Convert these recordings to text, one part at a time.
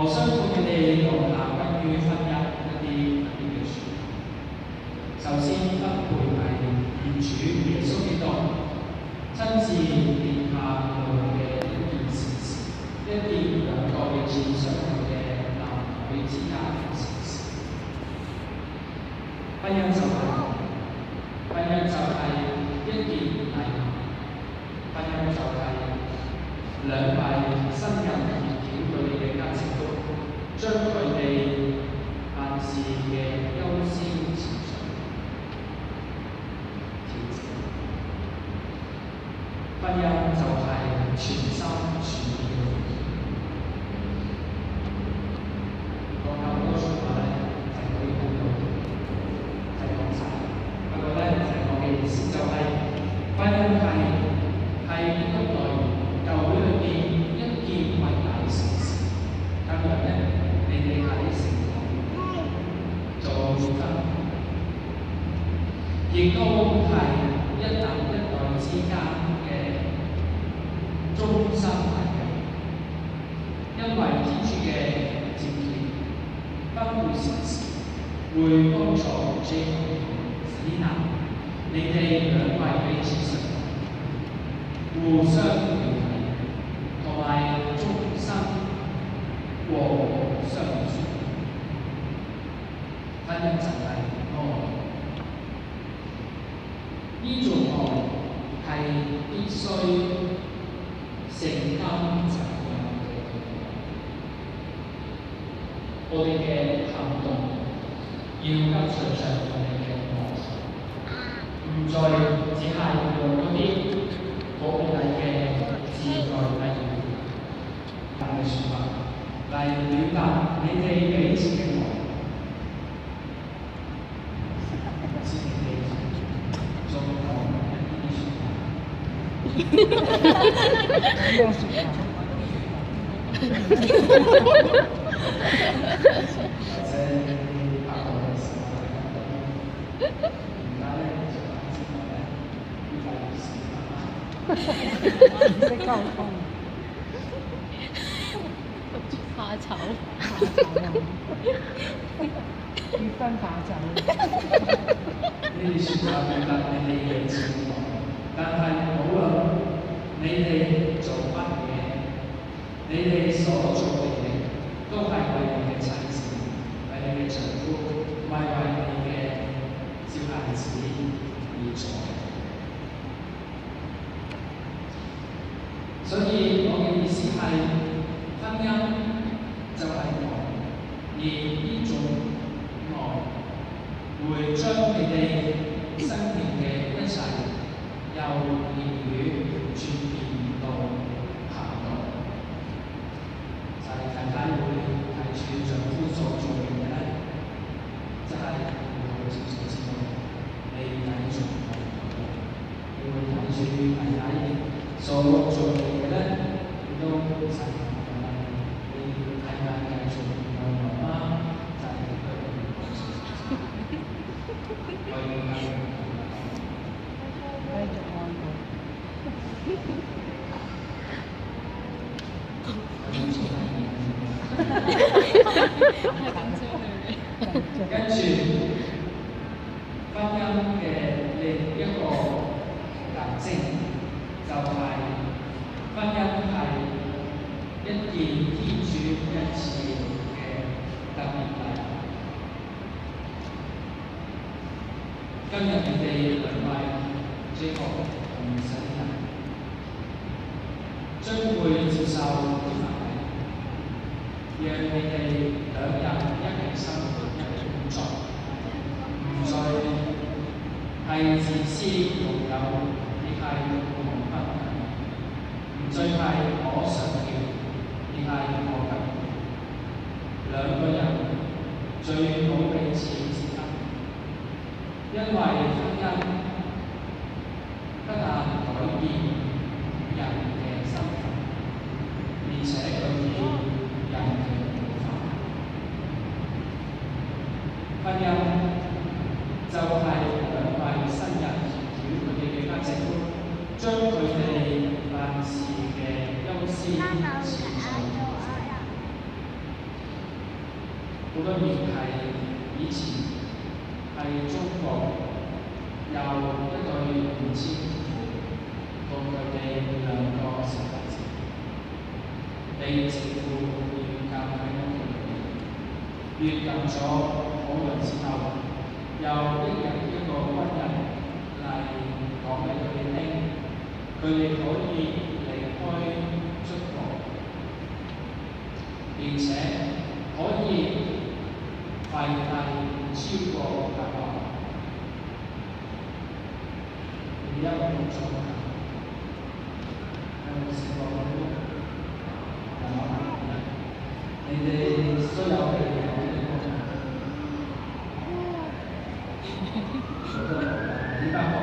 我相信佢哋講下關於婚姻一啲嘅説話。首先分配係願主耶穌基督親自定下我嘅一件事，一件兩個彼此相愛嘅男女之間嘅事。婚姻就係一件禮物，婚姻就係兩位新人協調佢哋嘅價值觀，將佢哋辦事嘅優先次序調整。婚姻就係全心全意嘅奉獻。講咁多説話咧，就可以睇到，就係講晒。不過咧，我嘅意思就係婚姻係呢個內容教會裏邊一件偉大嘅事。今日咧，你哋喺聖堂做結婚，亦都係一代一代之間嘅終身大計。因為天主嘅節期分配時事，會幫助Jacob同Selina你哋兩位彼此信任，互相聯繫，同埋終身和睦相處。婚姻就係愛，呢種愛係必須承擔責任嘅。我哋嘅行動要跟隨上我哋嘅愛，唔再只係用嗰啲好美麗嘅字句例語嘅説話嚟表達你哋彼此嘅愛。先你哋仲講一啲説話。識溝通，怕醜，結婚怕醜。呢啲説話表達你哋嘅情愛，但係無論你哋做乜嘢，你哋所做嘅嘢都係為你嘅妻子、為你嘅丈夫、為你嘅小孩子而做。所以我嘅意思係，婚姻就係愛，而呢種愛會將你哋生命嘅一切由言語轉變到行動，就係太太會睇住丈夫所做嘅嘢咧，就係會清楚知道你睇住我，你會睇住太太所做嘅嘢咧，亦都實行㗎啦。你太太繼續愛我嗎？就係佢嘅我要繼續愛佢。跟住婚姻嘅另一個特徵就係婚姻係一件天主恩賜嘅特別禮物。今日你哋兩位Jacob同Selina將會接受呢份禮物，讓你哋兩人一起生活，一起工作，唔再係自私擁有，而係共同分享；唔再係我想要，而係我緊要。兩個人最好彼此接納，因為婚姻不但改變人嘅身份，而且改變人嘅文化。婚姻就係兩位新人協調佢哋嘅價值觀，將佢哋辦事嘅優先次序。好多年係以前係中國有一對年青夫婦，同佢哋兩個小孩子，被政府軟禁喺屋企裏面，軟禁咗好耐之後，有一日一個軍人嚟講俾佢哋聽，佢哋可以離開中國，並且可以快遞超過800萬。你有冇做啊？有冇試過你哋所有嘅嘢有啲乜嘢？呢班學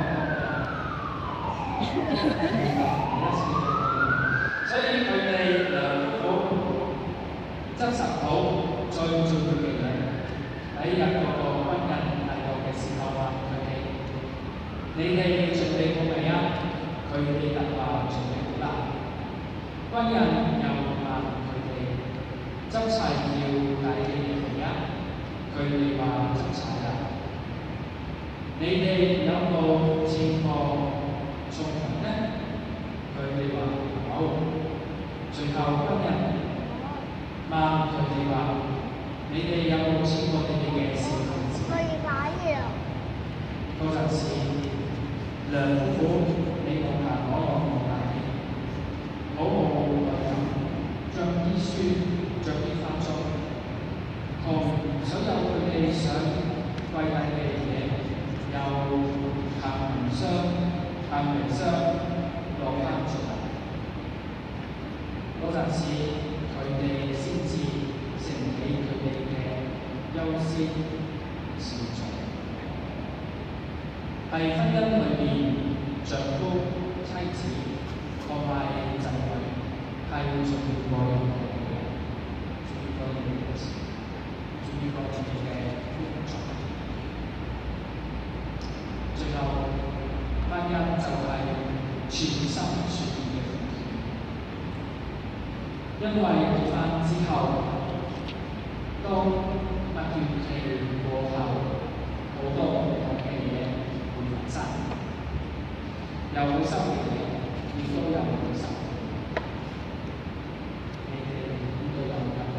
所以佢哋兩夫婦執拾好再做佢哋嘅喺日嗰個軍人嚟到嘅時候話佢哋：你哋準備好未啊？佢哋答話準備好啦。軍人又問佢哋：執齊要帶你哋未啊？佢哋話執齊啦。你哋有冇見過眾人呢？佢哋話有。最後軍人問佢哋話：你哋有冇見過你哋嘅小孩子？可以打嘢。嗰陣時，兩夫婦你同下嗰個冇大嘅，好冇耐咁將啲書着啲翻裝，同所有佢哋想跪低嘅嘢，又行李箱攞翻出嚟。嗰陣時，佢哋先至承起佢哋嘅優先次序。係婚姻裏面，丈夫、妻子同埋仔女係重要過任何嘢，重要過你哋嘅事，重要過自己嘅工作。最後，婚姻就係全心全意嘅奉獻。因為結婚之後，當蜜月期過後，好多唔同嘅嘢會發生，有好心嘅嘢，亦都有唔好心嘅嘢。你哋應該有咁嘅。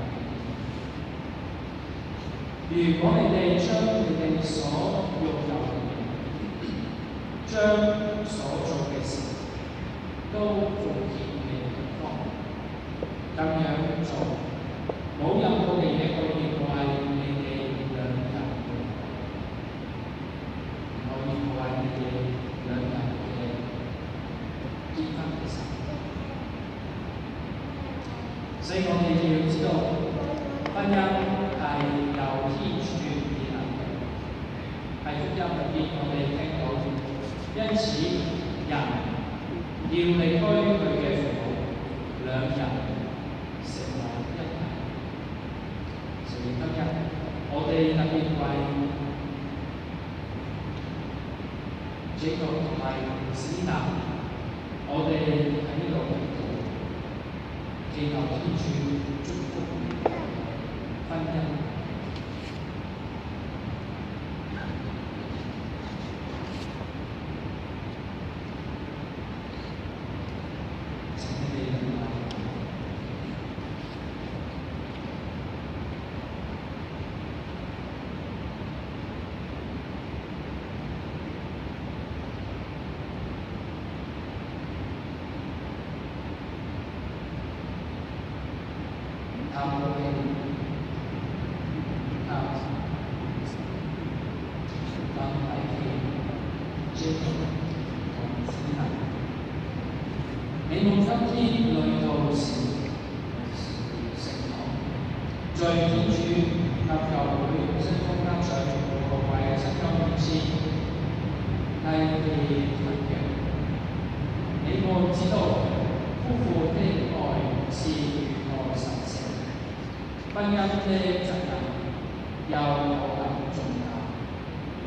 如果你哋將你哋所擁有嘅嘢，將所做嘅事都奉獻俾對方，咁樣做，冇任何嘅嘢可以破壞你哋兩人嘅，唔可以破壞你哋兩人嘅結婚嘅生活。所以我哋要知道，婚姻係由天主而嚟嘅，喺福音入邊我哋聽到，因此人要離開佢嘅父母，兩人成為一體。所以今日我哋特別為這個同埋史達，我哋喺呢度祈求天主祝福婚姻。你們今天來到聖堂，在天主及教會聖公家長和各位聖教面前，係你分嘅。你們知道夫婦的愛是如何神聖，婚姻的責任又何等重大，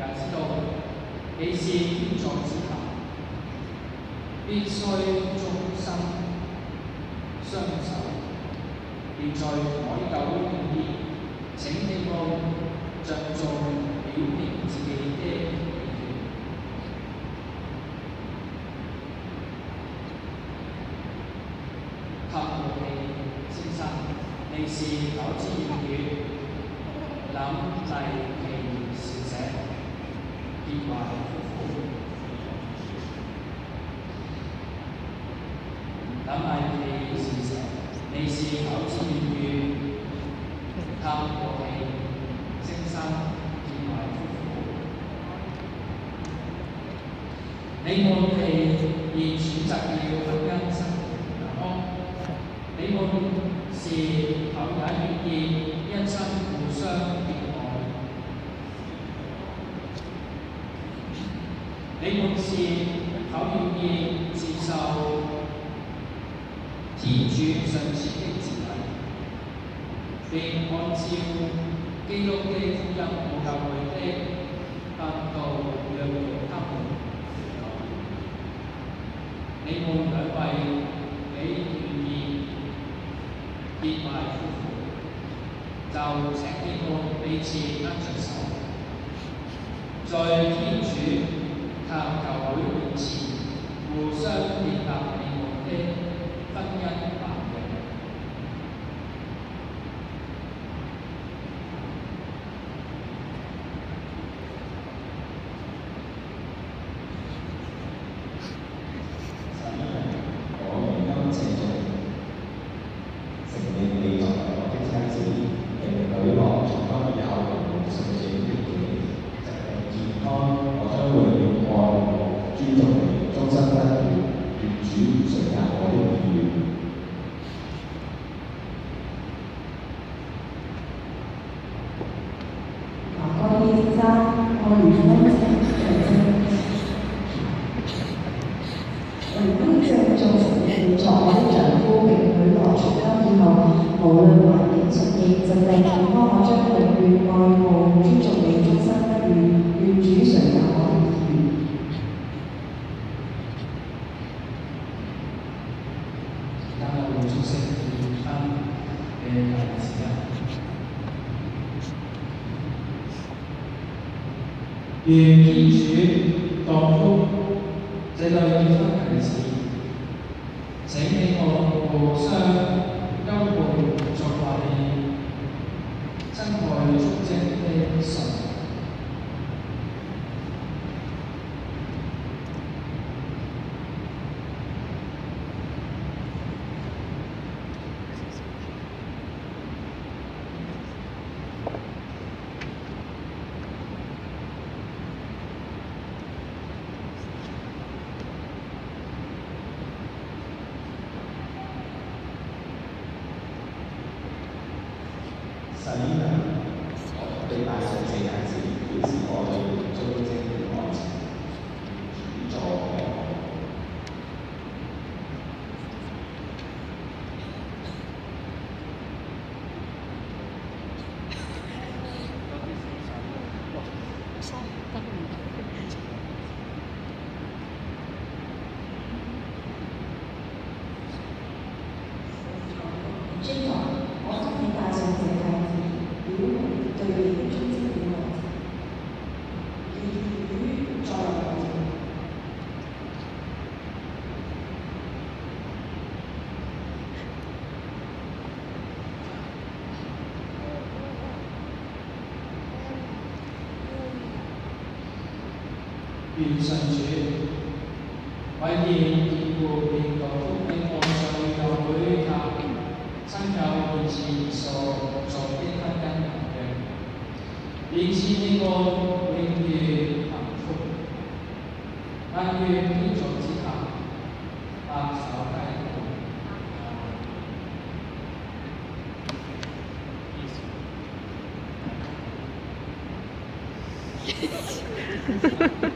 也知道你是天作之合，必須終生相守，並在海久永遠，請你們着重表明自己的意見。塔羅尼先生，你是9支粵語，諗麗琪小姐，結懷夫婦。諗麗琪小姐，你是9支粵語，塔羅尼先生，結懷夫婦。你們係現選擇了婚姻生活嗎？你們是否也願意一生互相熱愛？你們是否願意接受天主上主的旨意，並按照基督的福音和教會的教導養育他們？你們兩位你願意結懷夫婦，就請你們彼此握着手，在天主及教會面前互相建立你們的婚姻版嘅。願天主降福這對結婚孩子，請你我互相優配作為真愛足跡的神。Salina， 我對大上四孩子表示我對忠貞的愛情，主助我。願上主為現健護並cầu福的愛在教會及親友面前所作的婚姻盟約，以致你我永遠幸福。但願天主之下，白手偕老。